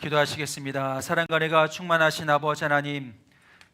기도하시겠습니다. 사랑과 은혜가 충만하신 아버지 하나님,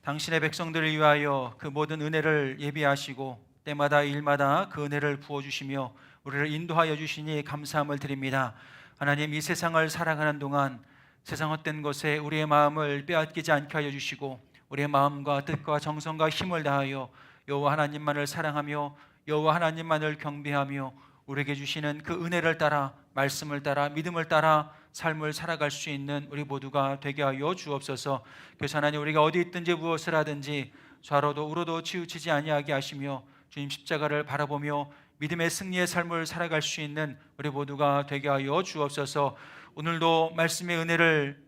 당신의 백성들을 위하여 그 모든 은혜를 예비하시고 때마다 일마다 그 은혜를 부어주시며 우리를 인도하여 주시니 감사함을 드립니다. 하나님, 이 세상을 살아가는 동안 세상 헛된 것에 우리의 마음을 빼앗기지 않게 하여 주시고 우리의 마음과 뜻과 정성과 힘을 다하여 여호와 하나님만을 사랑하며 여호와 하나님만을 경배하며 우리에게 주시는 그 은혜를 따라 말씀을 따라 믿음을 따라 삶을 살아갈 수 있는 우리 모두가 되게 하여 주옵소서. 그래서 하나님, 우리가 어디 있든지 무엇을 하든지 좌로도 우로도 치우치지 아니하게 하시며 주님 십자가를 바라보며 믿음의 승리의 삶을 살아갈 수 있는 우리 모두가 되게 하여 주옵소서. 오늘도 말씀의 은혜를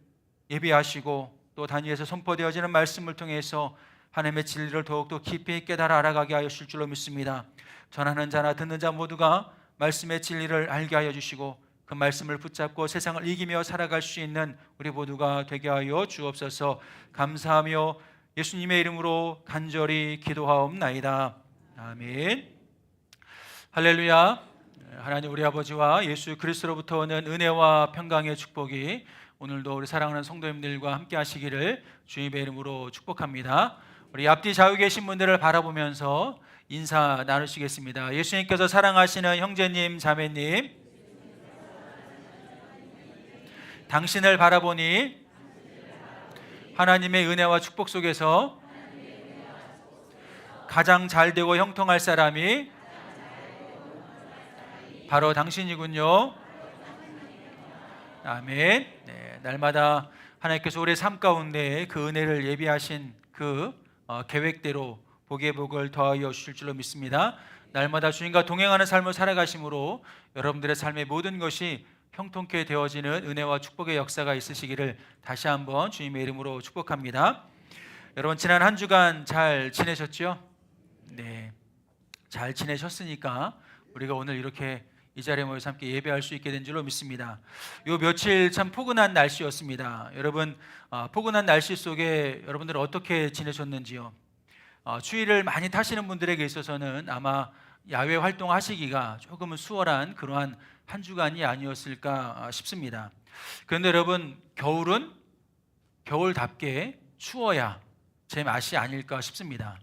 예비하시고 또 단위에서 선포되어지는 말씀을 통해서 하나님의 진리를 더욱더 깊이 깨달아 알아가게 하여 주실 줄로 믿습니다. 전하는 자나 듣는 자 모두가 말씀의 진리를 알게 하여 주시고 그 말씀을 붙잡고 세상을 이기며 살아갈 수 있는 우리 모두가 되게 하여 주옵소서. 감사하며 예수님의 이름으로 간절히 기도하옵나이다. 아멘. 할렐루야. 하나님 우리 아버지와 예수 그리스도로부터 오는 은혜와 평강의 축복이 오늘도 우리 사랑하는 성도님들과 함께 하시기를 주님의 이름으로 축복합니다. 우리 앞뒤 좌우에 계신 분들을 바라보면서 인사 나누시겠습니다. 예수님께서 사랑하시는 형제님, 자매님, 당신을 바라보니 하나님의 은혜와 축복 속에서 가장 잘 되고 형통할 사람이 바로 당신이군요. 아멘. 네, 날마다 하나님께서 우리의 삶 가운데 그 은혜를 예비하신 그 계획대로 복의 복을 더하여 주실 줄로 믿습니다. 날마다 주님과 동행하는 삶을 살아가심으로 여러분들의 삶의 모든 것이 형통케 되어지는 은혜와 축복의 역사가 있으시기를 다시 한번 주님의 이름으로 축복합니다. 여러분, 지난 한 주간 잘 지내셨죠? 네, 잘 지내셨으니까 우리가 오늘 이렇게 이 자리에 모여서 함께 예배할 수 있게 된 줄로 믿습니다. 요 며칠 참 포근한 날씨였습니다. 여러분, 포근한 날씨 속에 여러분들 어떻게 지내셨는지요? 추위를 많이 타시는 분들에게 있어서는 아마 야외 활동하시기가 조금은 수월한 그러한 한 주간이 아니었을까 싶습니다. 그런데 여러분, 겨울은 겨울답게 추워야 제 맛이 아닐까 싶습니다.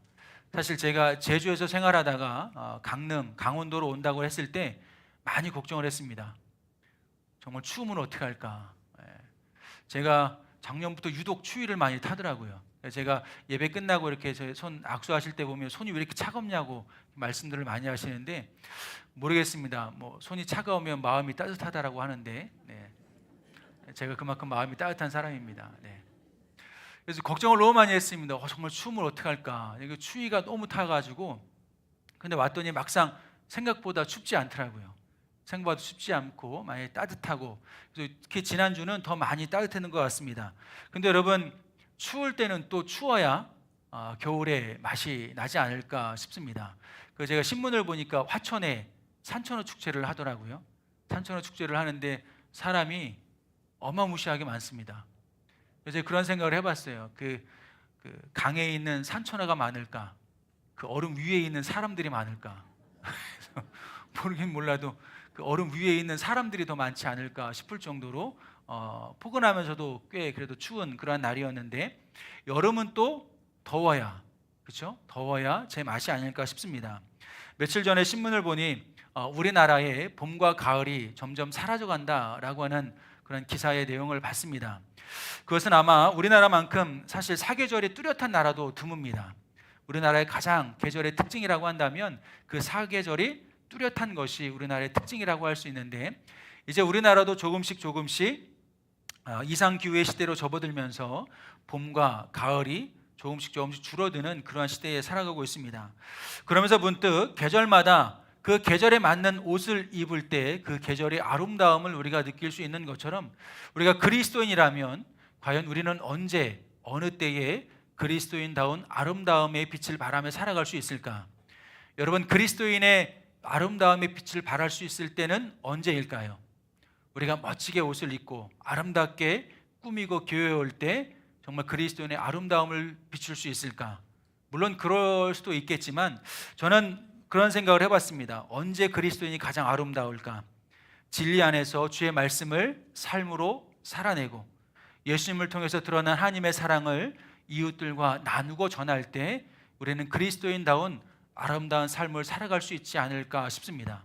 사실 제가 제주에서 생활하다가 강릉, 강원도로 온다고 했을 때 많이 걱정을 했습니다. 정말 추우면 어떻게 할까? 제가 작년부터 유독 추위를 많이 타더라고요. 제가 예배 끝나고 이렇게 제 손 악수하실 때 보면 손이 왜 이렇게 차갑냐고 말씀들을 많이 하시는데 모르겠습니다. 뭐 손이 차가우면 마음이 따뜻하다라고 하는데 제가 그만큼 마음이 따뜻한 사람입니다. 그래서 걱정을 너무 많이 했습니다. 정말 추우면 어떻게 할까? 이거 추위가 너무 타가지고 근데 왔더니 막상 생각보다 춥지 않더라고요. 생각보다 춥지 않고 많이 따뜻하고 그래서 특히 지난주는 더 많이 따뜻했는 것 같습니다. 근데 여러분, 추울 때는 또 추워야 겨울에 맛이 나지 않을까 싶습니다. 그래서 제가 신문을 보니까 화천에 산천어 축제를 하더라고요. 산천어 축제를 하는데 사람이 어마무시하게 많습니다. 그래서 그런 생각을 해봤어요. 그 강에 있는 산천어가 많을까? 그 얼음 위에 있는 사람들이 많을까? 모르긴 몰라도 그 얼음 위에 있는 사람들이 더 많지 않을까 싶을 정도로 포근하면서도 꽤 그래도 추운 그런 날이었는데 여름은 또 더워야, 그렇죠? 더워야 제 맛이 아닐까 싶습니다. 며칠 전에 신문을 보니 우리나라의 봄과 가을이 점점 사라져간다라고 하는 그런 기사의 내용을 봤습니다. 그것은 아마 우리나라만큼 사실 사계절이 뚜렷한 나라도 드뭅니다. 우리나라의 가장 계절의 특징이라고 한다면 그 사계절이 뚜렷한 것이 우리나라의 특징이라고 할 수 있는데 이제 우리나라도 조금씩 이상기후의 시대로 접어들면서 봄과 가을이 조금씩 줄어드는 그러한 시대에 살아가고 있습니다. 그러면서 문득 계절마다 그 계절에 맞는 옷을 입을 때 그 계절의 아름다움을 우리가 느낄 수 있는 것처럼 우리가 그리스도인이라면 과연 우리는 언제 어느 때에 그리스도인다운 아름다움의 빛을 발하며 살아갈 수 있을까? 여러분, 그리스도인의 아름다움의 빛을 발할 수 있을 때는 언제일까요? 우리가 멋지게 옷을 입고 아름답게 꾸미고 교회에 올 때 정말 그리스도인의 아름다움을 비출 수 있을까? 물론 그럴 수도 있겠지만 저는 그런 생각을 해봤습니다. 언제 그리스도인이 가장 아름다울까? 진리 안에서 주의 말씀을 삶으로 살아내고 예수님을 통해서 드러난 하나님의 사랑을 이웃들과 나누고 전할 때 우리는 그리스도인다운 아름다운 삶을 살아갈 수 있지 않을까 싶습니다.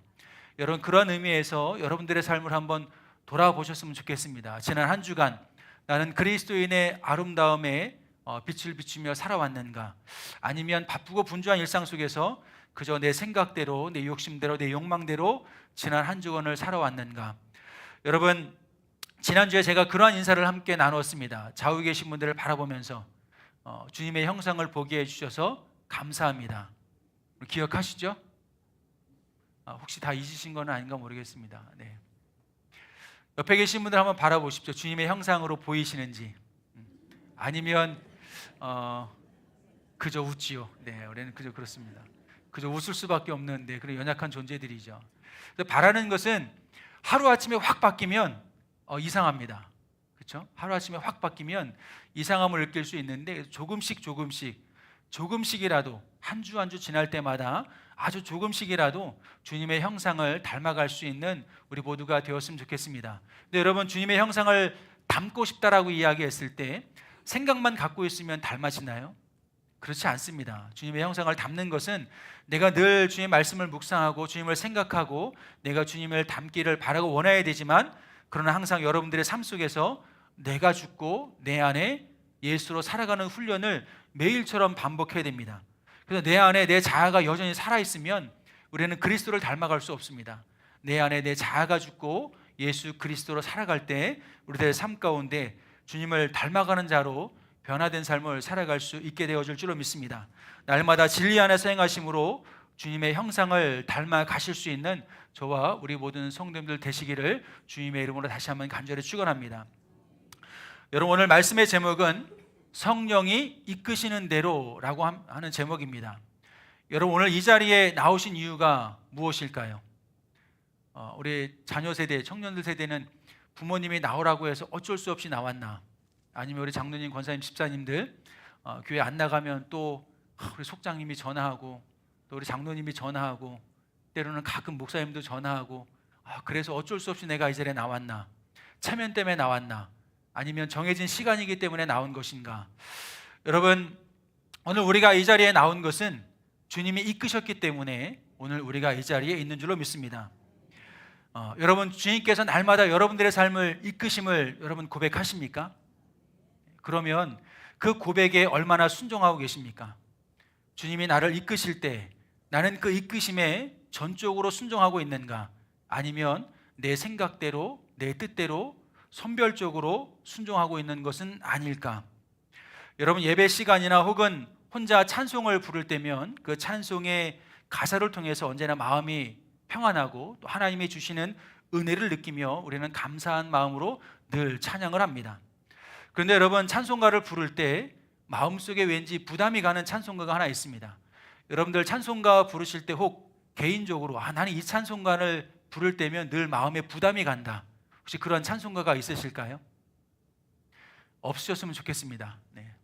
여러분, 그런 의미에서 여러분들의 삶을 한번 돌아보셨으면 좋겠습니다. 지난 한 주간 나는 그리스도인의 아름다움에 빛을 비추며 살아왔는가? 아니면 바쁘고 분주한 일상 속에서 그저 내 생각대로, 내 욕심대로, 내 욕망대로 지난 한 주간을 살아왔는가? 여러분, 지난주에 제가 그러한 인사를 함께 나눴습니다. 좌우에 계신 분들을 바라보면서 주님의 형상을 보게 해주셔서 감사합니다. 기억하시죠? 혹시 다 잊으신 건 아닌가 모르겠습니다. 네. 옆에 계신 분들 한번 바라보십시오. 주님의 형상으로 보이시는지. 아니면 그저 웃지요. 네, 우리는 그저 그렇습니다. 그저 웃을 수밖에 없는 그런 연약한 존재들이죠. 그래서 바라는 것은 하루아침에 확 바뀌면 이상합니다. 그렇죠? 하루아침에 확 바뀌면 이상함을 느낄 수 있는데 조금씩이라도 한 주 한 주 지날 때마다 아주 조금씩이라도 주님의 형상을 닮아갈 수 있는 우리 모두가 되었으면 좋겠습니다. 근데 여러분, 주님의 형상을 닮고 싶다라고 이야기했을 때 생각만 갖고 있으면 닮아지나요? 그렇지 않습니다. 주님의 형상을 닮는 것은 내가 늘 주님의 말씀을 묵상하고 주님을 생각하고 내가 주님을 닮기를 바라고 원해야 되지만, 그러나 항상 여러분들의 삶 속에서 내가 죽고 내 안에 예수로 살아가는 훈련을 매일처럼 반복해야 됩니다. 그래서 내 안에 내 자아가 여전히 살아있으면 우리는 그리스도를 닮아갈 수 없습니다. 내 안에 내 자아가 죽고 예수 그리스도로 살아갈 때 우리들의 삶 가운데 주님을 닮아가는 자로 변화된 삶을 살아갈 수 있게 되어질 줄로 믿습니다. 날마다 진리 안에서 행하심으로 주님의 형상을 닮아 가실 수 있는 저와 우리 모든 성도님들 되시기를 주님의 이름으로 다시 한번 간절히 축원합니다. 여러분, 오늘 말씀의 제목은 성령이 이끄시는 대로라고 하는 제목입니다. 여러분, 오늘 이 자리에 나오신 이유가 무엇일까요? 우리 자녀 세대, 청년들 세대는 부모님이 나오라고 해서 어쩔 수 없이 나왔나? 아니면 우리 장로님, 권사님, 집사님들 교회 안 나가면 또 우리 속장님이 전화하고 또 우리 장로님이 전화하고 때로는 가끔 목사님도 전화하고 그래서 어쩔 수 없이 내가 이 자리에 나왔나? 체면 때문에 나왔나? 아니면 정해진 시간이기 때문에 나온 것인가? 여러분, 오늘 우리가 이 자리에 나온 것은 주님이 이끄셨기 때문에 오늘 우리가 이 자리에 있는 줄로 믿습니다. 여러분, 주님께서 날마다 여러분들의 삶을 이끄심을 여러분 고백하십니까? 그러면 그 고백에 얼마나 순종하고 계십니까? 주님이 나를 이끄실 때 나는 그 이끄심에 전적으로 순종하고 있는가? 아니면 내 생각대로, 내 뜻대로 선별적으로 순종하고 있는 것은 아닐까? 여러분, 예배 시간이나 혹은 혼자 찬송을 부를 때면 그 찬송의 가사를 통해서 언제나 마음이 평안하고 또 하나님이 주시는 은혜를 느끼며 우리는 감사한 마음으로 늘 찬양을 합니다. 그런데 여러분, 찬송가를 부를 때 마음속에 왠지 부담이 가는 찬송가가 하나 있습니다. 여러분들 찬송가 부르실 때 혹 개인적으로 나는 이 찬송가를 부를 때면 늘 마음에 부담이 간다, 혹시 그런 찬송가가 있으실까요? 없으셨으면 좋겠습니다. 네.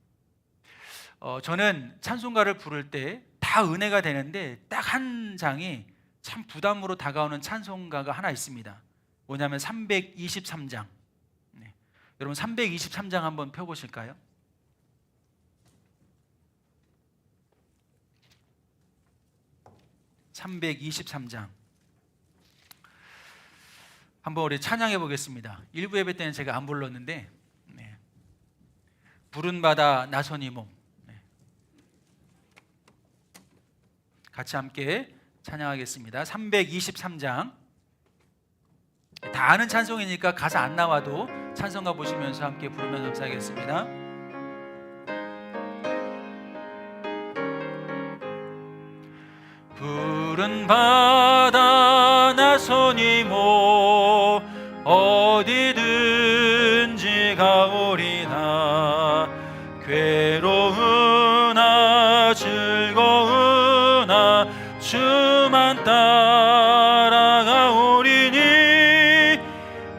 저는 찬송가를 부를 때 다 은혜가 되는데 딱 한 장이 참 부담으로 다가오는 찬송가가 하나 있습니다. 뭐냐면 323장. 네. 여러분, 323장 한번 펴보실까요? (323장) 한번 우리 찬양해 보겠습니다. 일부 예배 때는 제가 안 불렀는데 부른 바다 나선이 몸, 같이 함께 찬양하겠습니다. 323장. 다 아는 찬송이니까 가사 안 나와도 찬송가 보시면서 함께 부르면 감사하겠습니다. 푸른 바다 나선이 모 어디든지 가오리나 괴로우나 즐거우나 주만 따라가오리니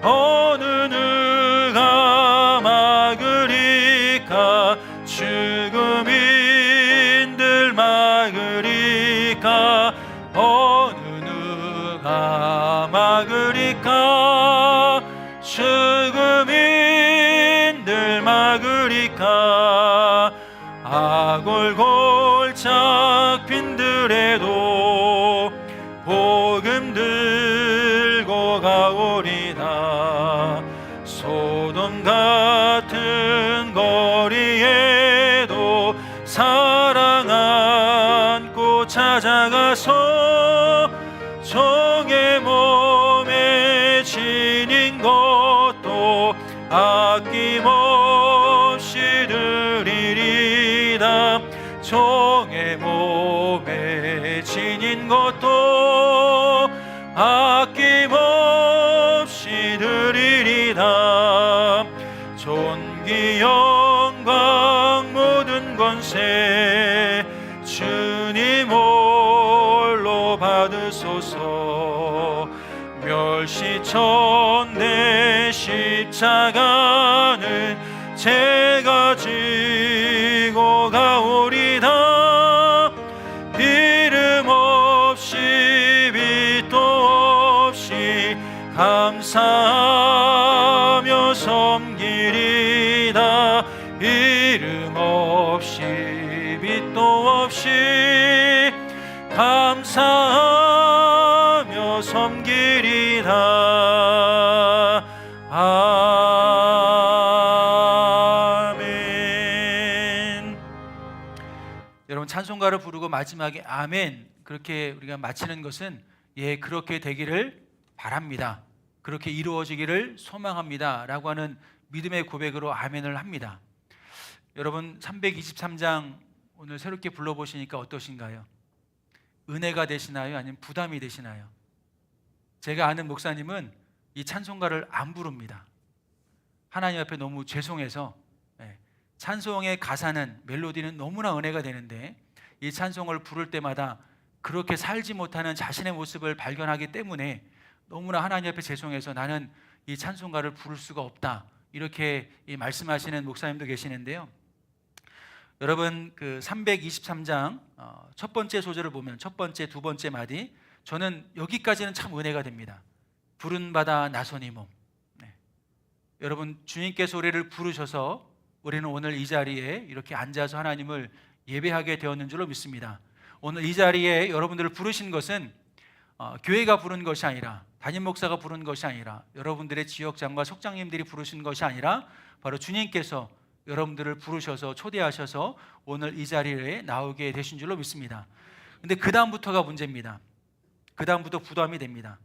어느 누가 막으리까 죽음인들 막으리까 어느 누가 막으리까 죽음인들 들으리까 아골골짝 빈들에도 복음 들고 가오리다 소돔 같은 거리에도 사랑 안고 찾아가서 종의 몸에 지닌 것도 아낌없이 드리리다 종의 몸에 지닌 것도 아낌없이 드리리다 존귀 영광 모든 권세 주님 홀로 받으소서 멸시천대 십자가는 제가 지고 가오리다 이름 없이 빛도 없이 감사하며 섬기리다 이름 없이 빛도 없이 감사하며 섬기리다 아멘. 여러분 찬송가를 부르고 마지막에 아멘 그렇게 우리가 마치는 것은 예 그렇게 되기를 바랍니다. 그렇게 이루어지기를 소망합니다 라고 하는 믿음의 고백으로 아멘을 합니다. 여러분 323장 오늘 새롭게 불러보시니까 어떠신가요? 은혜가 되시나요? 아니면 부담이 되시나요? 제가 아는 목사님은 이 찬송가를 안 부릅니다. 하나님 앞에 너무 죄송해서 찬송의 가사는 멜로디는 너무나 은혜가 되는데 이 찬송을 부를 때마다 그렇게 살지 못하는 자신의 모습을 발견하기 때문에 너무나 하나님 앞에 죄송해서 나는 이 찬송가를 부를 수가 없다 이렇게 말씀하시는 목사님도 계시는데요. 여러분 그 323장 첫 번째 소절을 보면 첫 번째, 두 번째 마디 저는 여기까지는 참 은혜가 됩니다. 부른 바다 나선이 몸. 여러분 주님께서 우리를 부르셔서 우리는 오늘 이 자리에 이렇게 앉아서 하나님을 예배하게 되었는 줄로 믿습니다. 오늘 이 자리에 여러분들을 부르신 것은 교회가 부른 것이 아니라 담임 목사가 부른 것이 아니라 여러분들의 지역장과 속장님들이 부르신 것이 아니라 바로 주님께서 여러분들을 부르셔서 초대하셔서 오늘 이 자리에 나오게 되신 줄로 믿습니다. 근데 그 다음부터가 문제입니다. 그 다음부터 부담이 됩니다.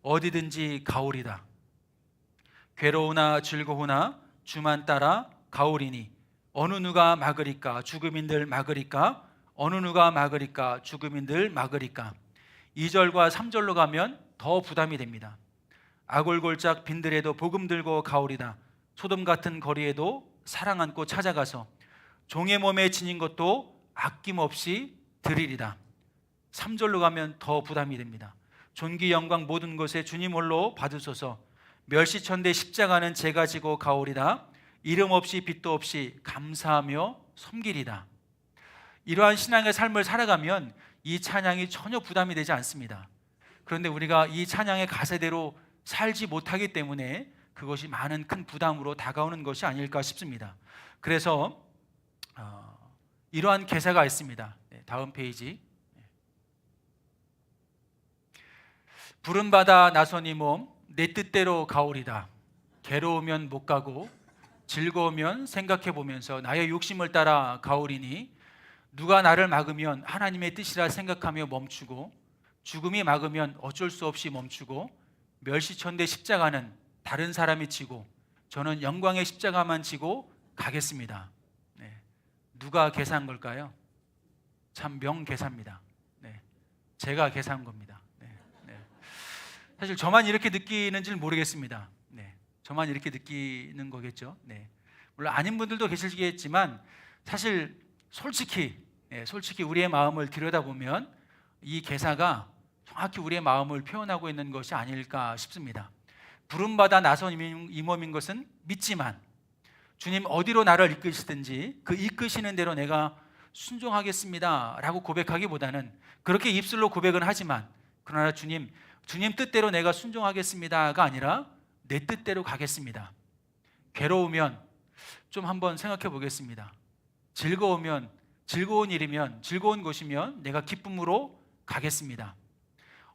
어디든지 가오리다 괴로우나 즐거우나 주만 따라 가오리니 어느 누가 막으리까 죽음인들 막으리까 어느 누가 막으리까 죽음인들 막으리까 2절과 3절로 가면 더 부담이 됩니다. 아골골짝 빈들에도 복음 들고 가오리다 소돔 같은 거리에도 사랑 안고 찾아가서 종의 몸에 지닌 것도 아낌없이 드리리다 3절로 가면 더 부담이 됩니다. 존귀 영광 모든 것에 주님 홀로 받으소서 멸시천대 십자가는 제가 지고 가오리다 이름 없이 빛도 없이 감사하며 섬기리다. 이러한 신앙의 삶을 살아가면 이 찬양이 전혀 부담이 되지 않습니다. 그런데 우리가 이 찬양의 가사대로 살지 못하기 때문에 그것이 많은 큰 부담으로 다가오는 것이 아닐까 싶습니다. 그래서 이러한 개사가 있습니다. 다음 페이지. 부른 바다 나선이 몸 내 뜻대로 가오리다 괴로우면 못 가고 즐거우면 생각해 보면서 나의 욕심을 따라 가오리니 누가 나를 막으면 하나님의 뜻이라 생각하며 멈추고 죽음이 막으면 어쩔 수 없이 멈추고 멸시천대 십자가는 다른 사람이 지고 저는 영광의 십자가만 지고 가겠습니다. 누가 계산 걸까요? 참 명계사입니다. 제가 계산 겁니다. 사실 저만 이렇게 느끼는지는 모르겠습니다. 저만 이렇게 느끼는 거겠죠. 물론 아닌 분들도 계시겠지만 사실 솔직히 우리의 마음을 들여다보면 이 개사가 정확히 우리의 마음을 표현하고 있는 것이 아닐까 싶습니다. 부름받아 나선 이 몸인 것은 믿지만 주님 어디로 나를 이끄시든지 그 이끄시는 대로 내가 순종하겠습니다 라고 고백하기보다는 그렇게 입술로 고백은 하지만 그러나 주님 뜻대로 내가 순종하겠습니다가 아니라 내 뜻대로 가겠습니다. 괴로우면 좀 한번 생각해 보겠습니다. 즐거우면, 즐거운 일이면, 즐거운 곳이면 내가 기쁨으로 가겠습니다.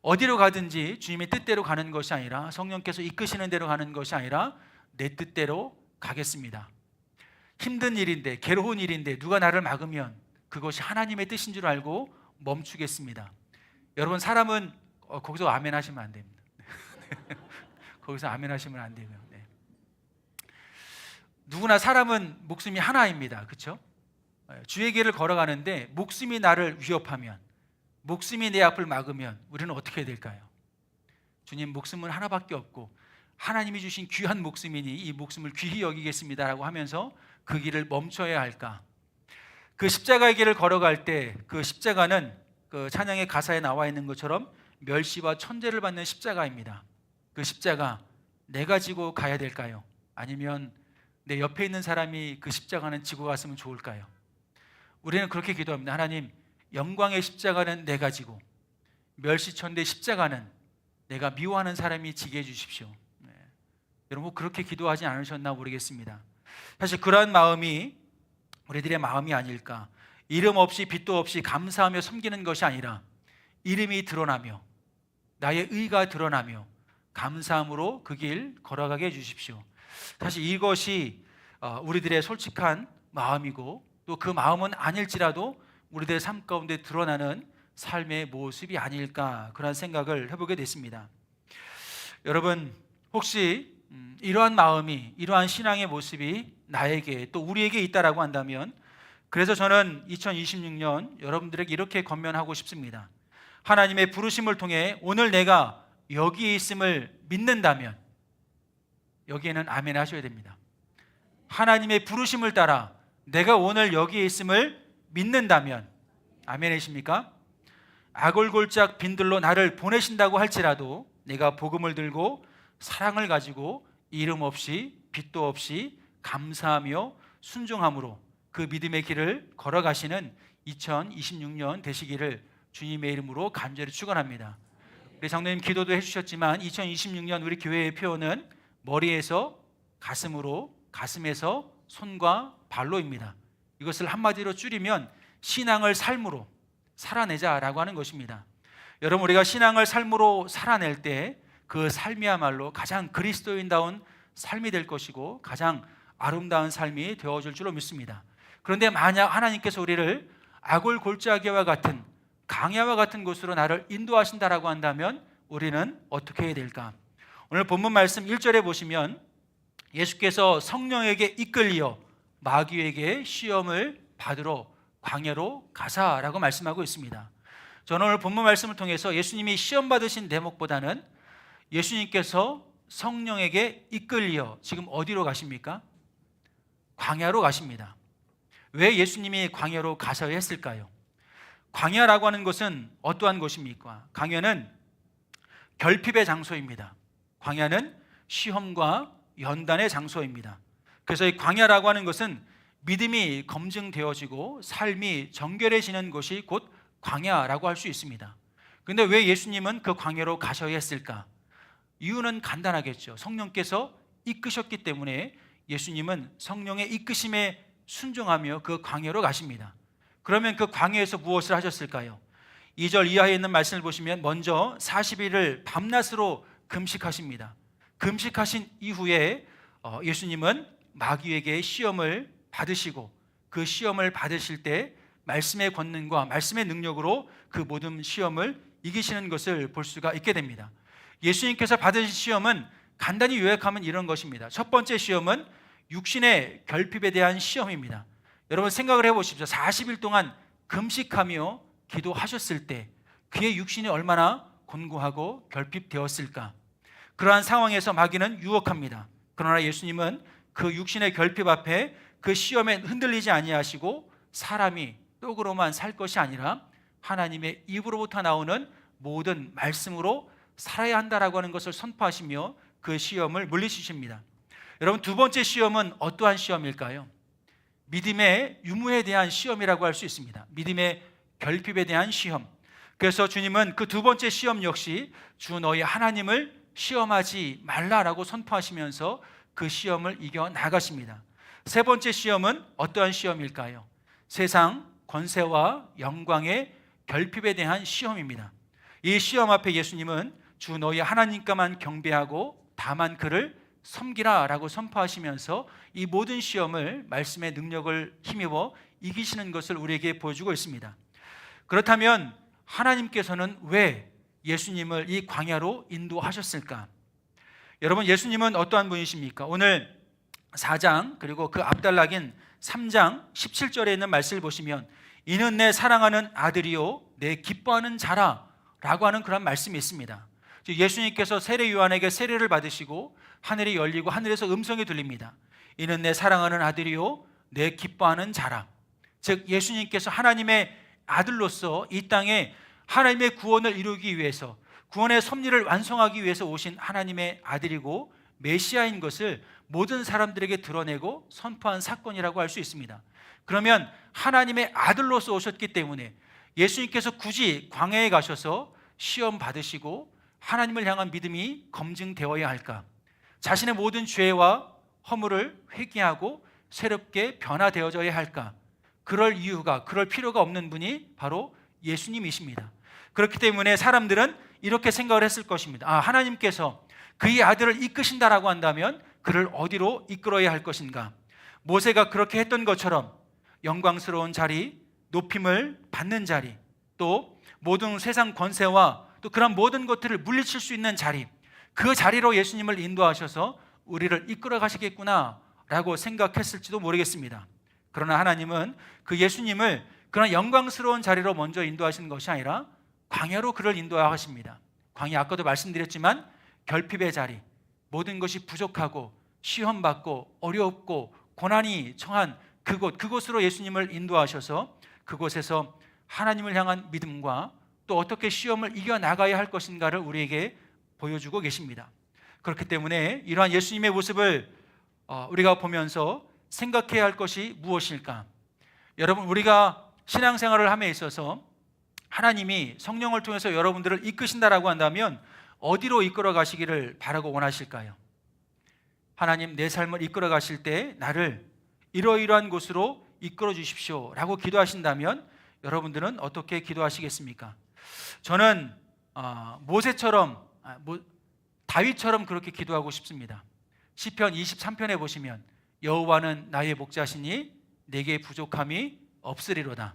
어디로 가든지 주님의 뜻대로 가는 것이 아니라, 성령께서 이끄시는 대로 가는 것이 아니라 내 뜻대로 가겠습니다. 힘든 일인데, 괴로운 일인데 누가 나를 막으면 그것이 하나님의 뜻인 줄 알고 멈추겠습니다. 여러분, 사람은 거기서 아멘 하시면 안 됩니다. 거기서 아멘 하시면 안 되고요. 네. 누구나 사람은 목숨이 하나입니다. 그렇죠? 주의 길을 걸어가는데 목숨이 나를 위협하면, 목숨이 내 앞을 막으면 우리는 어떻게 해야 될까요? 주님, 목숨은 하나밖에 없고 하나님이 주신 귀한 목숨이니 이 목숨을 귀히 여기겠습니다라고 하면서 그 길을 멈춰야 할까? 그 십자가의 길을 걸어갈 때 그 십자가는 그 찬양의 가사에 나와 있는 것처럼 멸시와 천대를 받는 십자가입니다. 그 십자가 내가 지고 가야 될까요? 아니면 내 옆에 있는 사람이 그 십자가는 지고 갔으면 좋을까요? 우리는 그렇게 기도합니다. 하나님, 영광의 십자가는 내가 지고 멸시천대 십자가는 내가 미워하는 사람이 지게 해주십시오. 네. 여러분, 그렇게 기도하지 않으셨나 모르겠습니다. 사실 그러한 마음이 우리들의 마음이 아닐까. 이름 없이 빚도 없이 감사하며 섬기는 것이 아니라 이름이 드러나며 나의 의가 드러나며 감사함으로 그 길 걸어가게 해주십시오. 사실 이것이 우리들의 솔직한 마음이고, 또 그 마음은 아닐지라도 우리들의 삶 가운데 드러나는 삶의 모습이 아닐까, 그런 생각을 해보게 됐습니다. 여러분, 혹시 이러한 마음이, 이러한 신앙의 모습이 나에게 또 우리에게 있다라고 한다면, 그래서 저는 2026년 여러분들에게 이렇게 권면하고 싶습니다. 하나님의 부르심을 통해 오늘 내가 여기에 있음을 믿는다면, 여기에는 아멘 하셔야 됩니다. 하나님의 부르심을 따라 내가 오늘 여기에 있음을 믿는다면, 아멘이십니까? 아골골짝 빈들로 나를 보내신다고 할지라도 내가 복음을 들고 사랑을 가지고 이름 없이 빚도 없이 감사하며 순종함으로 그 믿음의 길을 걸어가시는 2026년 되시기를 주님의 이름으로 간절히 축원합니다. 우리 장로님 기도도 해주셨지만 2026년 우리 교회의 표어는 머리에서 가슴으로, 가슴에서 손과 발로입니다. 이것을 한마디로 줄이면 신앙을 삶으로 살아내자라고 하는 것입니다. 여러분, 우리가 신앙을 삶으로 살아낼 때 그 삶이야말로 가장 그리스도인다운 삶이 될 것이고 가장 아름다운 삶이 되어줄 줄로 믿습니다. 그런데 만약 하나님께서 우리를 아골골짜기와 같은, 강야와 같은 곳으로 나를 인도하신다라고 한다면 우리는 어떻게 해야 될까? 오늘 본문 말씀 1절에 보시면 예수께서 성령에게 이끌리어 마귀에게 시험을 받으러 광야로 가사라고 말씀하고 있습니다. 저는 오늘 본문 말씀을 통해서 예수님이 시험 받으신 대목보다는 예수님께서 성령에게 이끌리어 지금 어디로 가십니까? 광야로 가십니다. 왜 예수님이 광야로 가셔야 했을까요? 광야라고 하는 것은 어떠한 곳입니까? 광야는 결핍의 장소입니다. 광야는 시험과 연단의 장소입니다. 그래서 이 광야라고 하는 것은 믿음이 검증되어지고 삶이 정결해지는 곳이 곧 광야라고 할 수 있습니다. 그런데 왜 예수님은 그 광야로 가셔야 했을까? 이유는 간단하겠죠. 성령께서 이끄셨기 때문에 예수님은 성령의 이끄심에 순종하며 그 광야로 가십니다. 그러면 그 광야에서 무엇을 하셨을까요? 2절 이하에 있는 말씀을 보시면 먼저 40일을 밤낮으로 금식하십니다. 금식하신 이후에 예수님은 마귀에게 시험을 받으시고 그 시험을 받으실 때 말씀의 권능과 말씀의 능력으로 그 모든 시험을 이기시는 것을 볼 수가 있게 됩니다. 예수님께서 받으신 시험은 간단히 요약하면 이런 것입니다. 첫 번째 시험은 육신의 결핍에 대한 시험입니다. 여러분 생각을 해보십시오. 40일 동안 금식하며 기도하셨을 때 그의 육신이 얼마나 곤고하고 결핍되었을까? 그러한 상황에서 마귀는 유혹합니다. 그러나 예수님은 그 육신의 결핍 앞에 그 시험에 흔들리지 아니하시고 사람이 떡으로만 살 것이 아니라 하나님의 입으로부터 나오는 모든 말씀으로 살아야 한다라고 하는 것을 선포하시며 그 시험을 물리치십니다. 여러분, 두 번째 시험은 어떠한 시험일까요? 믿음의 유무에 대한 시험이라고 할 수 있습니다. 믿음의 결핍에 대한 시험. 그래서 주님은 그 두 번째 시험 역시 주 너희 하나님을 시험하지 말라라고 선포하시면서 그 시험을 이겨 나가십니다. 세 번째 시험은 어떠한 시험일까요? 세상 권세와 영광의 결핍에 대한 시험입니다. 이 시험 앞에 예수님은 주 너희 하나님께만 경배하고 다만 그를 섬기라 라고 선포하시면서 이 모든 시험을 말씀의 능력을 힘입어 이기시는 것을 우리에게 보여주고 있습니다. 그렇다면 하나님께서는 왜 예수님을 이 광야로 인도하셨을까? 여러분, 예수님은 어떠한 분이십니까? 오늘 4장 그리고 그 앞단락인 3장 17절에 있는 말씀을 보시면 이는 내 사랑하는 아들이요 내 기뻐하는 자라 라고 하는 그런 말씀이 있습니다. 예수님께서 세례 요한에게 세례를 받으시고 하늘이 열리고 하늘에서 음성이 들립니다. 이는 내 사랑하는 아들이요 내 기뻐하는 자라. 즉 예수님께서 하나님의 아들로서 이 땅에 하나님의 구원을 이루기 위해서, 구원의 섭리를 완성하기 위해서 오신 하나님의 아들이고 메시아인 것을 모든 사람들에게 드러내고 선포한 사건이라고 할 수 있습니다. 그러면 하나님의 아들로서 오셨기 때문에 예수님께서 굳이 광야에 가셔서 시험 받으시고 하나님을 향한 믿음이 검증되어야 할까? 자신의 모든 죄와 허물을 회개하고 새롭게 변화되어져야 할까? 그럴 이유가, 그럴 필요가 없는 분이 바로 예수님이십니다. 그렇기 때문에 사람들은 이렇게 생각을 했을 것입니다. 하나님께서 그의 아들을 이끄신다라고 한다면 그를 어디로 이끌어야 할 것인가? 모세가 그렇게 했던 것처럼 영광스러운 자리, 높임을 받는 자리, 또 모든 세상 권세와 또 그런 모든 것들을 물리칠 수 있는 자리, 그 자리로 예수님을 인도하셔서 우리를 이끌어 가시겠구나 라고 생각했을지도 모르겠습니다. 그러나 하나님은 그 예수님을 그런 영광스러운 자리로 먼저 인도하시는 것이 아니라 광야로 그를 인도하십니다. 광야, 아까도 말씀드렸지만 결핍의 자리, 모든 것이 부족하고 시험받고 어렵고 고난이 처한 그곳으로 예수님을 인도하셔서 그곳에서 하나님을 향한 믿음과 또 어떻게 시험을 이겨나가야 할 것인가를 우리에게 보여주고 계십니다. 그렇기 때문에 이러한 예수님의 모습을 우리가 보면서 생각해야 할 것이 무엇일까? 여러분, 우리가 신앙생활을 함에 있어서 하나님이 성령을 통해서 여러분들을 이끄신다라고 한다면 어디로 이끌어 가시기를 바라고 원하실까요? 하나님, 내 삶을 이끌어 가실 때 나를 이러이러한 곳으로 이끌어 주십시오 라고 기도하신다면 여러분들은 어떻게 기도하시겠습니까? 저는 모세처럼 다윗처럼 그렇게 기도하고 싶습니다. 시편 23편에 보시면 여호와는 나의 목자시니 내게 부족함이 없으리로다.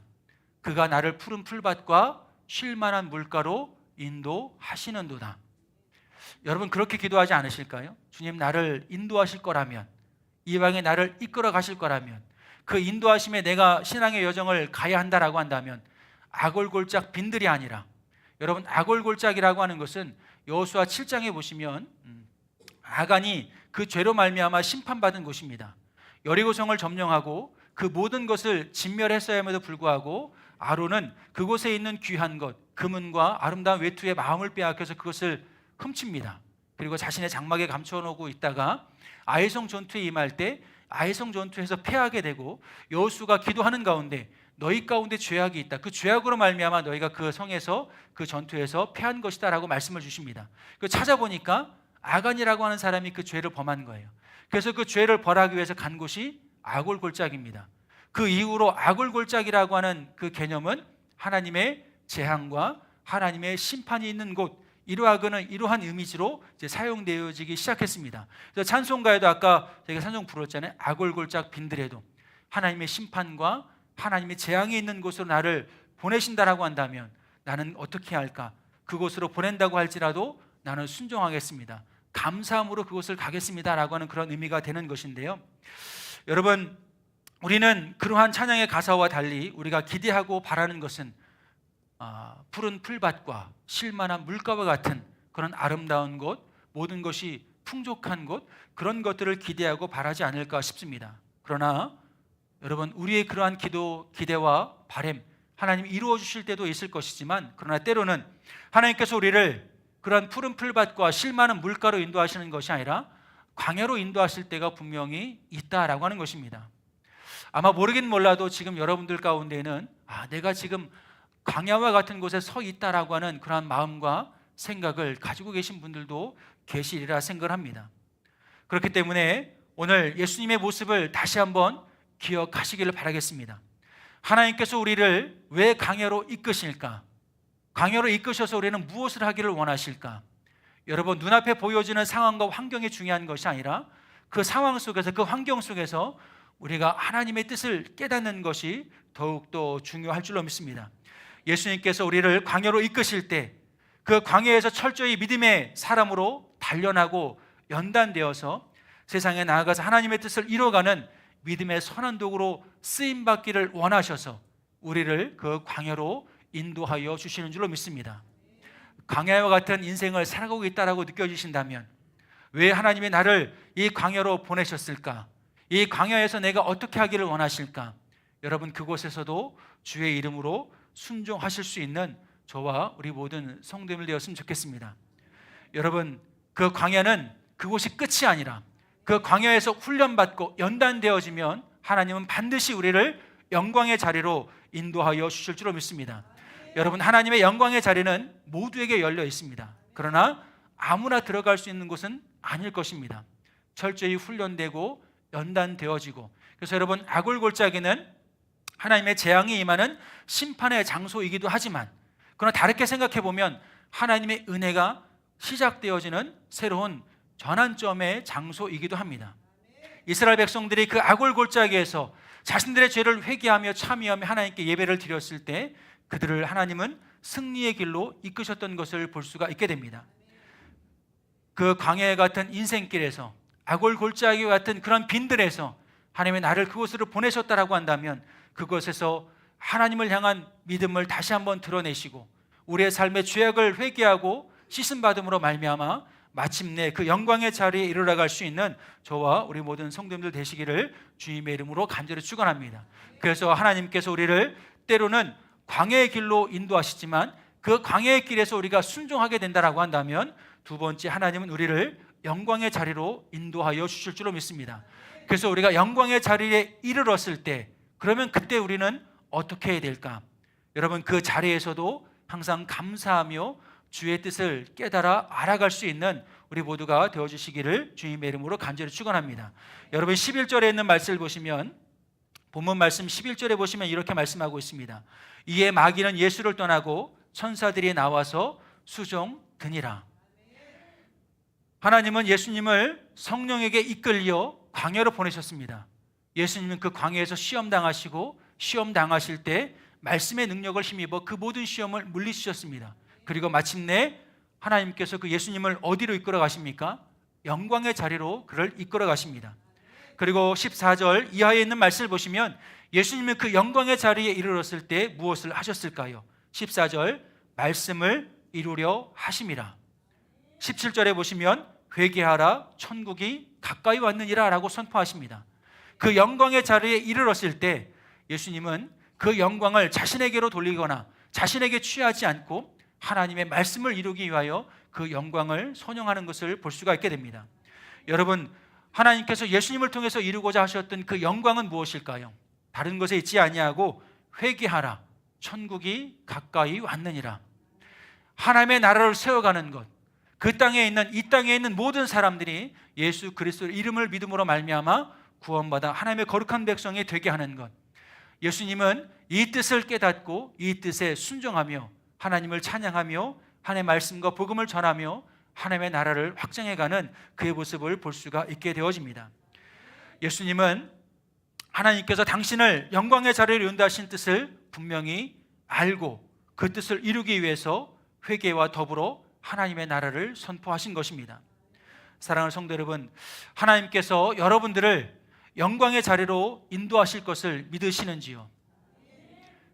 그가 나를 푸른 풀밭과 쉴 만한 물가로 인도하시는도다. 여러분, 그렇게 기도하지 않으실까요? 주님, 나를 인도하실 거라면, 이방에 나를 이끌어 가실 거라면, 그 인도하심에 내가 신앙의 여정을 가야 한다라고 한다면 아골골짝 빈들이 아니라, 여러분, 아골골짝이라고 하는 것은 여호수아 7장에 보시면 아간이 그 죄로 말미암아 심판받은 곳입니다. 여리고성을 점령하고 그 모든 것을 진멸했어야함에도 불구하고 아론은 그곳에 있는 귀한 것, 금은과 아름다운 외투의 마음을 빼앗겨서 그것을 훔칩니다. 그리고 자신의 장막에 감춰놓고 있다가 아이성 전투에 임할 때 아이성 전투에서 패하게 되고 여호수아가 기도하는 가운데 너희 가운데 죄악이 있다. 그 죄악으로 말미암아 너희가 그 성에서 그 전투에서 패한 것이다 라고 말씀을 주십니다. 찾아보니까 아간이라고 하는 사람이 그 죄를 범한 거예요. 그래서 그 죄를 벌하기 위해서 간 곳이 아골골짝입니다. 그 이후로 아골골짝이라고 하는 그 개념은 하나님의 재앙과 하나님의 심판이 있는 곳, 이러한 이미지로 이제 사용되어지기 시작했습니다. 그래서 찬송가에도 아까 저희가 찬송 불렀잖아요. 아골골짝 빈들에도 하나님의 심판과 하나님의 재앙이 있는 곳으로 나를 보내신다라고 한다면 나는 어떻게 할까? 그곳으로 보낸다고 할지라도 나는 순종하겠습니다. 감사함으로 그곳을 가겠습니다라고 하는 그런 의미가 되는 것인데요. 여러분, 우리는 그러한 찬양의 가사와 달리 우리가 기대하고 바라는 것은 푸른 풀밭과 쉴만한 물가와 같은 그런 아름다운 곳, 모든 것이 풍족한 곳, 그런 것들을 기대하고 바라지 않을까 싶습니다. 그러나 여러분, 우리의 그러한 기대와 바람, 하나님이 이루어 주실 때도 있을 것이지만, 그러나 때로는 하나님께서 우리를 그러한 푸른 풀밭과 쉴만한 물가로 인도하시는 것이 아니라 광야로 인도하실 때가 분명히 있다라고 하는 것입니다. 아마 모르긴 몰라도 지금 여러분들 가운데는 내가 지금 광야와 같은 곳에 서 있다라고 하는 그러한 마음과 생각을 가지고 계신 분들도 계시리라 생각을 합니다. 그렇기 때문에 오늘 예수님의 모습을 다시 한번 기억하시기를 바라겠습니다. 하나님께서 우리를 왜 광야로 이끄실까? 광야로 이끄셔서 우리는 무엇을 하기를 원하실까? 여러분, 눈앞에 보여지는 상황과 환경이 중요한 것이 아니라 그 상황 속에서, 그 환경 속에서 우리가 하나님의 뜻을 깨닫는 것이 더욱더 중요할 줄로 믿습니다. 예수님께서 우리를 광야로 이끄실 때 그 광야에서 철저히 믿음의 사람으로 단련하고 연단되어서 세상에 나아가서 하나님의 뜻을 이뤄가는 믿음의 선한 도구로 쓰임받기를 원하셔서 우리를 그 광야로 인도하여 주시는 줄로 믿습니다. 광야와 같은 인생을 살아가고 있다고 느껴지신다면 왜 하나님이 나를 이 광야로 보내셨을까? 이 광야에서 내가 어떻게 하기를 원하실까? 여러분, 그곳에서도 주의 이름으로 순종하실 수 있는 저와 우리 모든 성도들 되었으면 좋겠습니다. 여러분, 그 광야는 그곳이 끝이 아니라 그 광야에서 훈련받고 연단되어지면 하나님은 반드시 우리를 영광의 자리로 인도하여 주실 줄로 믿습니다. 여러분, 하나님의 영광의 자리는 모두에게 열려 있습니다. 그러나 아무나 들어갈 수 있는 곳은 아닐 것입니다. 철저히 훈련되고 연단되어지고, 그래서 여러분, 아골골짜기는 하나님의 재앙이 임하는 심판의 장소이기도 하지만, 그러나 다르게 생각해 보면 하나님의 은혜가 시작되어지는 새로운 전환점의 장소이기도 합니다. 이스라엘 백성들이 그 아골골짜기에서 자신들의 죄를 회개하며 참여하며 하나님께 예배를 드렸을 때 그들을 하나님은 승리의 길로 이끄셨던 것을 볼 수가 있게 됩니다. 그 광야 같은 인생길에서, 아골골짜기 같은 그런 빈들에서 하나님의 나를 그곳으로 보내셨다라고 한다면 그것에서 하나님을 향한 믿음을 다시 한번 드러내시고 우리의 삶의 죄악을 회개하고 씻음받음으로 말미암아 마침내 그 영광의 자리에 이르러갈 수 있는 저와 우리 모든 성도님들 되시기를 주님의 이름으로 간절히 축원합니다. 그래서 하나님께서 우리를 때로는 광야의 길로 인도하시지만 그 광야의 길에서 우리가 순종하게 된다라고 한다면 두 번째, 하나님은 우리를 영광의 자리로 인도하여 주실 줄로 믿습니다. 그래서 우리가 영광의 자리에 이르렀을 때, 그러면 그때 우리는 어떻게 해야 될까? 여러분, 그 자리에서도 항상 감사하며 주의 뜻을 깨달아 알아갈 수 있는 우리 모두가 되어주시기를 주님의 이름으로 간절히 축원합니다. 여러분, 11절에 있는 말씀을 보시면, 본문 말씀 11절에 보시면 이렇게 말씀하고 있습니다. 이에 마귀는 예수를 떠나고 천사들이 나와서 수종드니라. 하나님은 예수님을 성령에게 이끌려 광야로 보내셨습니다. 예수님은 그 광야에서 시험 당하시고 시험 당하실 때 말씀의 능력을 힘입어 그 모든 시험을 물리치셨습니다. 그리고 마침내 하나님께서 그 예수님을 어디로 이끌어 가십니까? 영광의 자리로 그를 이끌어 가십니다. 그리고 14절 이하에 있는 말씀을 보시면 예수님은 그 영광의 자리에 이르렀을 때 무엇을 하셨을까요? 14절 말씀을 이루려 하심이라. 17절에 보시면 회개하라 천국이 가까이 왔느니라 라고 선포하십니다. 그 영광의 자리에 이르렀을 때 예수님은 그 영광을 자신에게로 돌리거나 자신에게 취하지 않고 하나님의 말씀을 이루기 위하여 그 영광을 선용하는 것을 볼 수가 있게 됩니다. 여러분, 하나님께서 예수님을 통해서 이루고자 하셨던 그 영광은 무엇일까요? 다른 것에 있지 아니하고 회개하라 천국이 가까이 왔느니라. 하나님의 나라를 세워가는 것, 그 땅에 있는, 이 땅에 있는 모든 사람들이 예수 그리스도의 이름을 믿음으로 말미암아 구원받아 하나님의 거룩한 백성이 되게 하는 것. 예수님은 이 뜻을 깨닫고 이 뜻에 순종하며 하나님을 찬양하며 하나님의 말씀과 복음을 전하며 하나님의 나라를 확장해가는 그의 모습을 볼 수가 있게 되어집니다. 예수님은 하나님께서 당신을 영광의 자리로 인도하신 뜻을 분명히 알고 그 뜻을 이루기 위해서 회개와 더불어 하나님의 나라를 선포하신 것입니다. 사랑하는 성도 여러분, 하나님께서 여러분들을 영광의 자리로 인도하실 것을 믿으시는지요?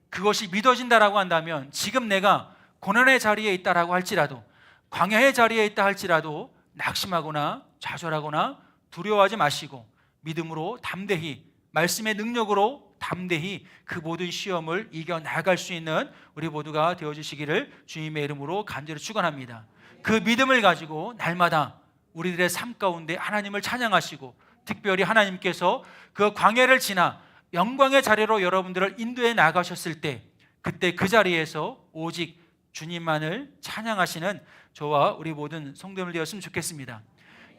그것이 믿어진다라고 한다면 지금 내가 고난의 자리에 있다라고 할지라도, 광야의 자리에 있다 할지라도 낙심하거나 좌절하거나 두려워하지 마시고 믿음으로 담대히, 말씀의 능력으로 담대히 그 모든 시험을 이겨나갈 수 있는 우리 모두가 되어주시기를 주님의 이름으로 간절히 축원합니다. 그 믿음을 가지고 날마다 우리들의 삶 가운데 하나님을 찬양하시고, 특별히 하나님께서 그 광야를 지나 영광의 자리로 여러분들을 인도해 나가셨을 때, 그때 그 자리에서 오직 주님만을 찬양하시는 저와 우리 모든 성도들 되었으면 좋겠습니다.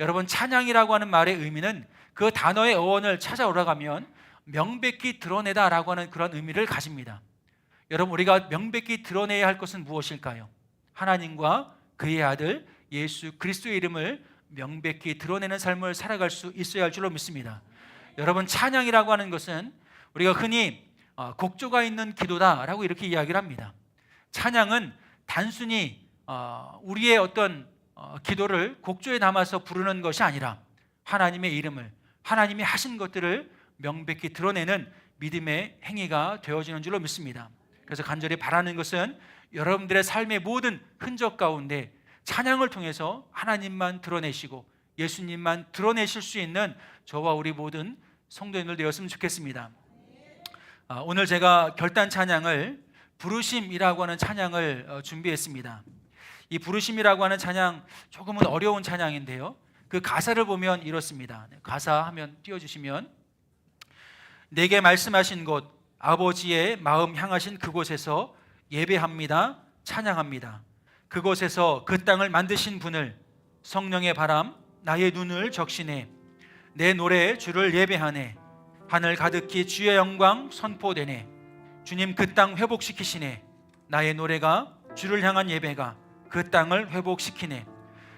여러분, 찬양이라고 하는 말의 의미는 그 단어의 어원을 찾아오라 가면 명백히 드러내다라고 하는 그런 의미를 가집니다. 여러분, 우리가 명백히 드러내야 할 것은 무엇일까요? 하나님과 그의 아들 예수 그리스도의 이름을 명백히 드러내는 삶을 살아갈 수 있어야 할 줄로 믿습니다. 여러분, 찬양이라고 하는 것은 우리가 흔히 곡조가 있는 기도다라고 이렇게 이야기를 합니다. 찬양은 단순히 우리의 어떤 기도를 곡조에 담아서 부르는 것이 아니라 하나님의 이름을, 하나님이 하신 것들을 명백히 드러내는 믿음의 행위가 되어지는 줄로 믿습니다. 그래서 간절히 바라는 것은 여러분들의 삶의 모든 흔적 가운데 찬양을 통해서 하나님만 드러내시고 예수님만 드러내실 수 있는 저와 우리 모든 성도님들 되었으면 좋겠습니다. 오늘 제가 결단 찬양을 부르심이라고 하는 찬양을 준비했습니다. 이 부르심이라고 하는 찬양, 조금은 어려운 찬양인데요, 그 가사를 보면 이렇습니다. 가사 하면 띄워주시면, 내게 말씀하신 곳 아버지의 마음 향하신 그곳에서 예배합니다. 찬양합니다. 그곳에서 그 땅을 만드신 분을, 성령의 바람 나의 눈을 적시네. 내 노래에 주를 예배하네. 하늘 가득히 주의 영광 선포되네. 주님 그 땅 회복시키시네. 나의 노래가 주를 향한 예배가 그 땅을 회복시키네.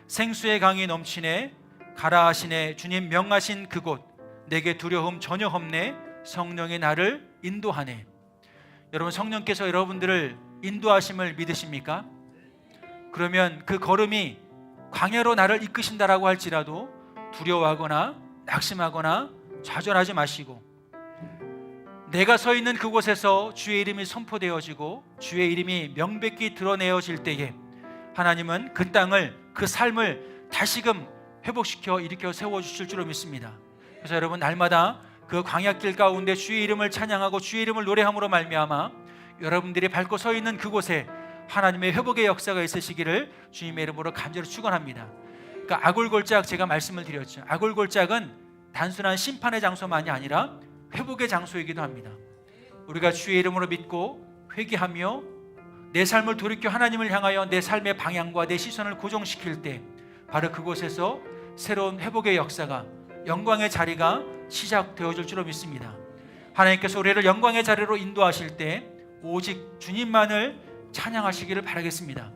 생수의 강이 넘치네. 가라 하시네. 주님 명하신 그곳 내게 두려움 전혀 없네. 성령이 나를 인도하네. 여러분, 성령께서 여러분들을 인도하심을 믿으십니까? 그러면 그 걸음이 광야로 나를 이끄신다라고 할지라도 두려워하거나 낙심하거나 좌절하지 마시고, 내가 서 있는 그곳에서 주의 이름이 선포되어지고 주의 이름이 명백히 드러내어질 때에 하나님은 그 땅을, 그 삶을 다시금 회복시켜 일으켜 세워주실 줄로 믿습니다. 그래서 여러분, 날마다 그 광야길 가운데 주의 이름을 찬양하고 주의 이름을 노래함으로 말미암아 여러분들이 밟고 서 있는 그곳에 하나님의 회복의 역사가 있으시기를 주님의 이름으로 간절히 축원합니다. 그러니까 아골골짝, 제가 말씀을 드렸죠. 아골골짝은 단순한 심판의 장소만이 아니라 회복의 장소이기도 합니다. 우리가 주의 이름으로 믿고 회개하며 내 삶을 돌이켜 하나님을 향하여 내 삶의 방향과 내 시선을 고정시킬 때 바로 그곳에서 새로운 회복의 역사가, 영광의 자리가 시작되어질 줄로 믿습니다. 하나님께서 우리를 영광의 자리로 인도하실 때 오직 주님만을 찬양하시기를 바라겠습니다.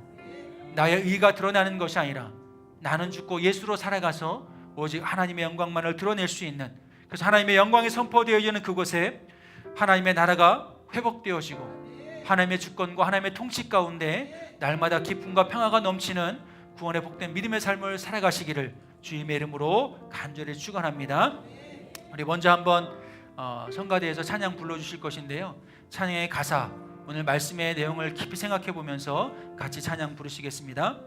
나의 의가 드러나는 것이 아니라 나는 죽고 예수로 살아가서 오직 하나님의 영광만을 드러낼 수 있는, 그래서 하나님의 영광이 선포되어지는 그곳에 하나님의 나라가 회복되어지고 하나님의 주권과 하나님의 통치 가운데 날마다 기쁨과 평화가 넘치는 구원의 복된 믿음의 삶을 살아가시기를 주님의 이름으로 간절히 축원합니다. 우리 먼저 한번 성가대에서 찬양 불러주실 것인데요, 찬양의 가사, 오늘 말씀의 내용을 깊이 생각해 보면서 같이 찬양 부르시겠습니다.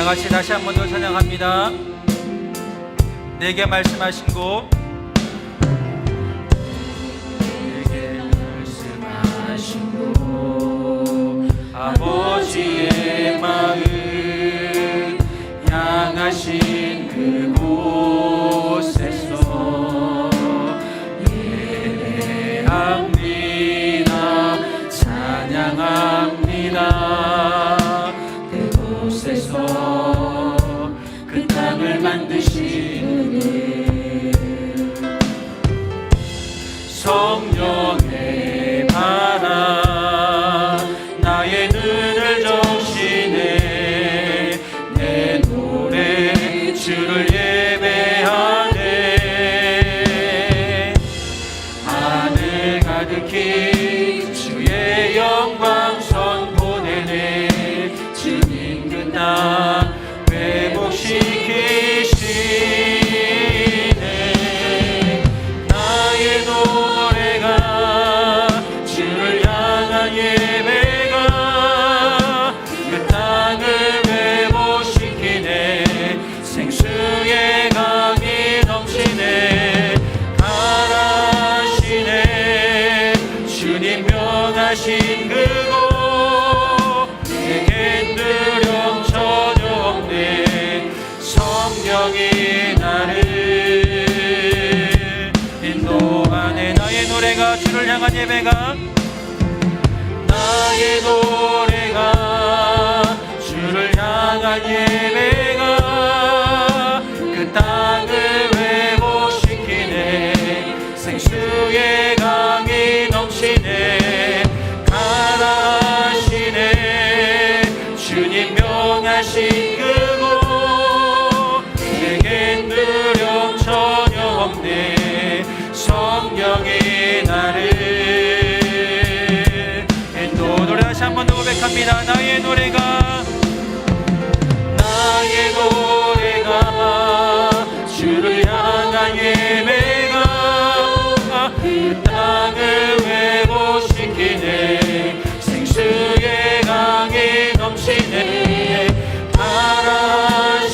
같이 다시 한 번 더 찬양합니다. 내게 말씀하신 곳 성령의 바람 나의 눈을 적시네 내 노래 주를 예배하네 하늘 가득히 주의 영광 선포되네 주님 그 땅 회복시키시네 나의 노래가 주를 향한 예배가 그 땅을 회복시키네 생수의 강이 넘치네 가라시네 주님 명하신 그곳 내겐 두려움 전혀 없네 성령이 나를 인도하네 나의 노래가 주를 향한 예배가 나의 노래가 주를 향한 예배가 그 땅을 회복시키네 생수의 강이 넘치네 가라시네 주님 명하신 그곳 내겐 두려움 전혀 없네 성령이 나를 인도 노래 다시 한 번 더 고백합니다 나의 노래가 주를 향한 예배가 그 땅을 회복시키네 생수의 강이 넘치네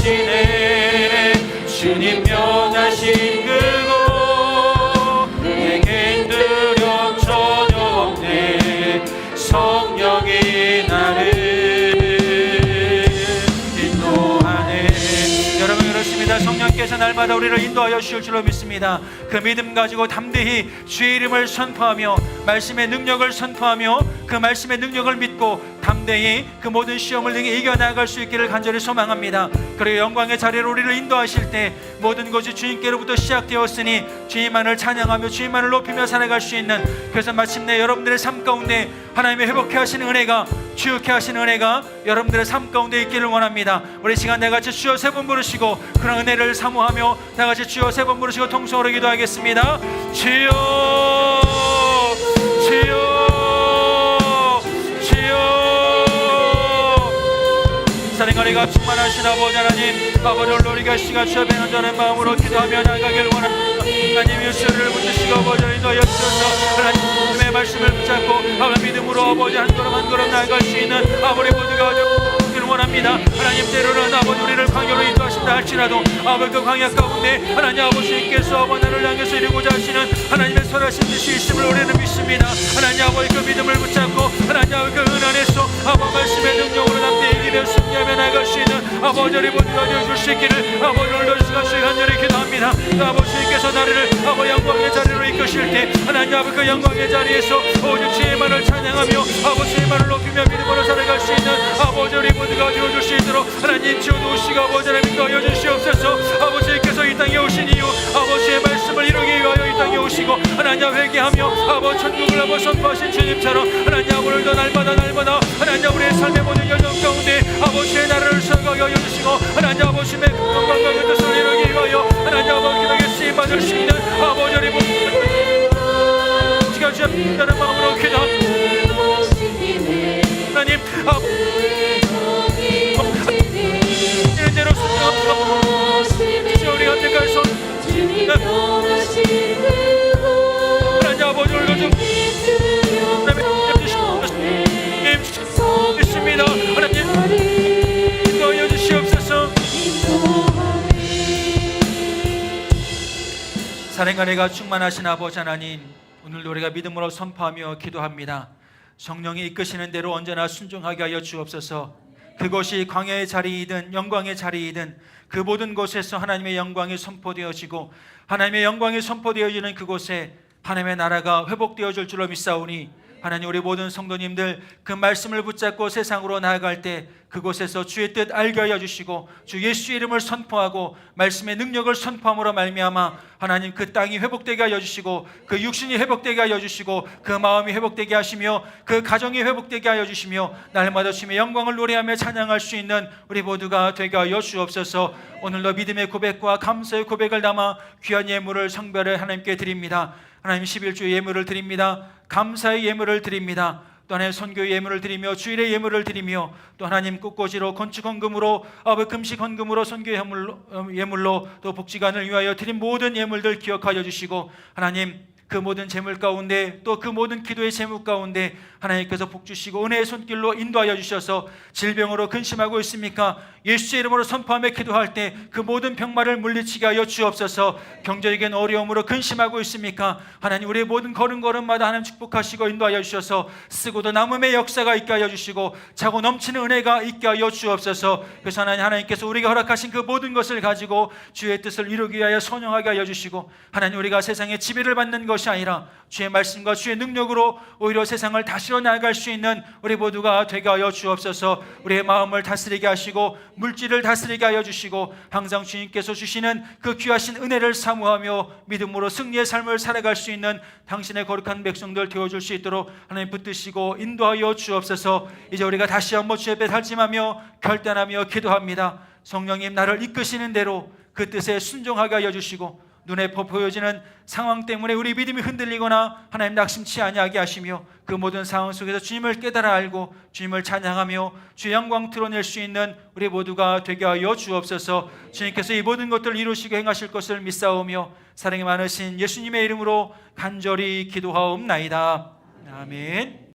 바라시네 주님 명하신 그곳 내겐 두려움 전혀 없네 성령이 나를 인도하네 여러분 그렇습니다 성령께서 날마다 우리를 인도하여 주실 줄로 믿습니다 그 믿음 가지고 담대히 주의 이름을 선포하며 말씀의 능력을 선포하며 그 말씀의 능력을 믿고 담대히 그 모든 시험을 능히 이겨나갈 수 있기를 간절히 소망합니다 그리고 영광의 자리로 우리를 인도하실 때 모든 것이 주님께로부터 시작되었으니 주님만을 찬양하며 주님만을 높이며 살아갈 수 있는 그래서 마침내 여러분들의 삶 가운데 하나님의 회복해 하시는 은혜가 치유케 하시는 은혜가 여러분들의 삶 가운데 있기를 원합니다 우리 시간 다같이 주여 세 번 부르시고 그런 은혜를 사모하며 다같이 주여 세 번 부르시고 통성으로 기도하겠습니다 주여 주여 주여 사랑하리가 충만하신 아버지 하나님 아버지를 우리가 시가 주여 배는자는 마음으로 기도하며 나가길 원합니다 하나님 예수를 붙드시고 아버지를 인도하여 주셔서 하나님의 말씀을 붙잡고 아버지 믿음으로 아버지 한 걸음 한 걸음 나아갈 수 있는 아버지 모두가 되기를 원합니다 하나님 때로는 아버지 우리를 광야로 인도하신다 할지라도 아버지 그 광야 가운데 하나님 아버지께서 나를 향해서 이루고자 하시는 하나님의 선하신 뜻이 있음을 우리는 믿습니다 하나님 아버지 그 믿음을 붙잡고 하나님 아버지 그 은 안에서 아버지 말씀의 능력으로 남대 이기며 승리하며 나아갈 수 있는 아버지 우리 모두가 되어줄 수 있기를 아버지 오늘도 시간씩 간절히 기도합니다 아버지께서 나를 아버지 영광의 자리로 이끄실 때 하나님 아버지 그 영광의 자리에서 오직 주의만을 찬양하며 아버지의 말을 높이며 믿음으로 살아갈 수 있는 아버지 우리 모두가 되어줄 수 있도록 하나님 지어놓으시고 아버지를 믿어여 주시옵소서 아버지께서 이 땅에 오신 이유 아버지의 말씀을 이루기 위하여 이 땅에 오시고 하나님 회개하며 아버지 천국을 아버지 선포하신 주님처럼 하나님 오늘도 날마다 하나님 우리의 삶의 모든 여정 가운데 아버지의 나라를 설거하여 주시고 하나님 아버지의 건강과 뜻을 이루기 위하여 하나님 아버지 기도에 쓰임받을 수 있는 아버지 우리 모두 지가 주셨다는 마음으로 기도합니다 하나님 이런 대로 순종하옵소서 우리 언제까지 손 하나님 아버지 오늘도 좀 있습니다 하나님 인도하여 주시옵소서 사랑과 은혜가 충만하신 아버지 하나님 오늘도 우리가 믿음으로 선포하며 기도합니다 성령이 이끄시는 대로 언제나 순종하게 하여 주옵소서 그것이 광야의 자리이든 영광의 자리이든 그 모든 곳에서 하나님의 영광이 선포되어지고 하나님의 영광이 선포되어지는 그곳에 하나님의 나라가 회복되어질 줄로 믿사오니 하나님 우리 모든 성도님들 그 말씀을 붙잡고 세상으로 나아갈 때 그곳에서 주의 뜻 알게 하여 주시고 주 예수의 이름을 선포하고 말씀의 능력을 선포함으로 말미암아 하나님 그 땅이 회복되게 하여 주시고 그 육신이 회복되게 하여 주시고 그 마음이 회복되게 하시며 그 가정이 회복되게 하여 주시며 날마다 주님의 영광을 노래하며 찬양할 수 있는 우리 모두가 되게 하여 주옵소서. 오늘도 믿음의 고백과 감사의 고백을 담아 귀한 예물을 성별에 하나님께 드립니다. 하나님 11주 예물을 드립니다. 감사의 예물을 드립니다. 또 하나님 선교의 예물을 드리며 주일의 예물을 드리며 또 하나님 꽃꽂이로 건축 헌금으로 금식 헌금으로 선교 예물로 또 복지관을 위하여 드린 모든 예물들 기억하여 주시고 하나님 그 모든 재물 가운데 또 그 모든 기도의 재물 가운데 하나님께서 복 주시고 은혜의 손길로 인도하여 주셔서 질병으로 근심하고 있습니까? 예수의 이름으로 선포하며 기도할 때 그 모든 병마를 물리치게 하여 주옵소서. 경제적인 어려움으로 근심하고 있습니까? 하나님 우리의 모든 걸음걸음마다 하나님 축복하시고 인도하여 주셔서 쓰고도 남음의 역사가 있게 하여 주시고 차고 넘치는 은혜가 있게 하여 주옵소서. 그래서 하나님께서 우리가 허락하신 그 모든 것을 가지고 주의 뜻을 이루기 위하여 선용하게 하여 주시고 하나님 우리가 세상의 지배를 받는 것이 아니라 주의 말씀과 주의 능력으로 오히려 세상을 다스려 나갈 수 있는 우리 모두가 되게 하여 주옵소서. 우리의 마음을 다스리게 하시고 물질을 다스리게 하여 주시고 항상 주님께서 주시는 그 귀하신 은혜를 사모하며 믿음으로 승리의 삶을 살아갈 수 있는 당신의 거룩한 백성들 되어줄 수 있도록 하나님 붙드시고 인도하여 주옵소서. 이제 우리가 다시 한번 주의 앞에 달심하며 결단하며 기도합니다. 성령님 나를 이끄시는 대로 그 뜻에 순종하게 하여 주시고 눈에 보여지는 상황 때문에 우리 믿음이 흔들리거나 하나님 낙심치 아니하게 하시며 그 모든 상황 속에서 주님을 깨달아 알고 주님을 찬양하며 주의 영광 드러낼 수 있는 우리 모두가 되게 하여 주옵소서. 주님께서 이 모든 것들을 이루시고 행하실 것을 믿사오며 사랑이 많으신 예수님의 이름으로 간절히 기도하옵나이다. 아멘.